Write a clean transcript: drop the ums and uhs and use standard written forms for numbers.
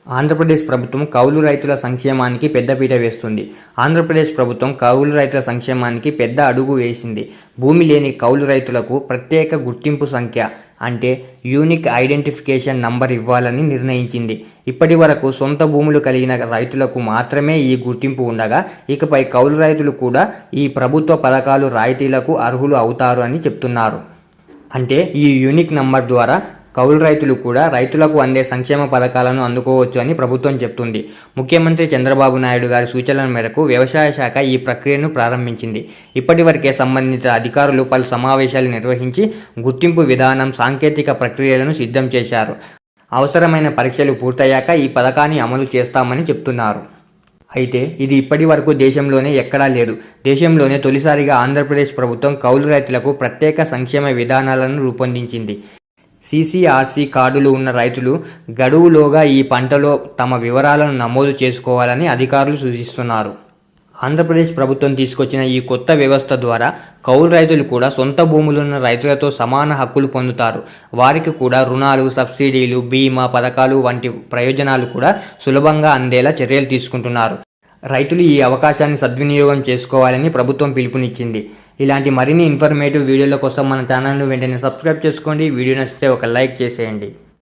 ఆంధ్రప్రదేశ్ ప్రభుత్వం కౌలు రైతుల సంక్షేమానికి పెద్దపీట వేస్తుంది. ఆంధ్రప్రదేశ్ ప్రభుత్వం కౌలు రైతుల సంక్షేమానికి పెద్ద అడుగు వేసింది. భూమి లేని కౌలు రైతులకు ప్రత్యేక గుర్తింపు సంఖ్య అంటే యూనిక్ ఐడెంటిఫికేషన్ నంబర్ ఇవ్వాలని నిర్ణయించింది. ఇప్పటి వరకు సొంత భూములు కలిగిన రైతులకు మాత్రమే ఈ గుర్తింపు ఉండగా, ఇకపై కౌలు రైతులు కూడా ఈ ప్రభుత్వ పథకాలు రాయితీలకు అర్హులు అవుతారు అని చెప్తున్నారు. అంటే ఈ యూనిక్ నంబర్ ద్వారా కౌలు రైతులు కూడా రైతులకు అందే సంక్షేమ పథకాలను అందుకోవచ్చు అని ప్రభుత్వం చెప్తుంది. ముఖ్యమంత్రి చంద్రబాబు నాయుడు గారి సూచనల మేరకు వ్యవసాయ శాఖ ఈ ప్రక్రియను ప్రారంభించింది. ఇప్పటివరకే సంబంధిత అధికారులు పలు సమావేశాలు నిర్వహించి గుర్తింపు విధానం, సాంకేతిక ప్రక్రియలను సిద్ధం చేశారు. అవసరమైన పరీక్షలు పూర్తయ్యాక ఈ పథకాన్ని అమలు చేస్తామని చెప్తున్నారు. అయితే ఇది ఇప్పటి వరకు దేశంలోనే ఎక్కడా లేదు. దేశంలోనే తొలిసారిగా ఆంధ్రప్రదేశ్ ప్రభుత్వం కౌలు రైతులకు ప్రత్యేక సంక్షేమ విధానాలను రూపొందించింది. CCRC కార్డులు ఉన్న రైతులు గడువులోగా ఈ పంటలో తమ వివరాలను నమోదు చేసుకోవాలని అధికారులు సూచిస్తున్నారు. ఆంధ్రప్రదేశ్ ప్రభుత్వం తీసుకొచ్చిన ఈ కొత్త వ్యవస్థ ద్వారా కౌలు రైతులు కూడా సొంత భూములున్న రైతులతో సమాన హక్కులు పొందుతారు. వారికి కూడా రుణాలు, సబ్సిడీలు, బీమా పథకాలు వంటి ప్రయోజనాలు కూడా సులభంగా అందేలా చర్యలు తీసుకుంటున్నారు. రైతులు ఈ అవకాశాన్ని సద్వినియోగం చేసుకోవాలని ప్రభుత్వం పిలుపునిచ్చింది. ఇలాంటి మరిన్ని ఇన్ఫర్మేటివ్ వీడియోల కోసం మన ఛానల్ను వెంటనే సబ్స్క్రైబ్ చేసుకోండి. వీడియో నచ్చితే ఒక లైక్ చేసేయండి.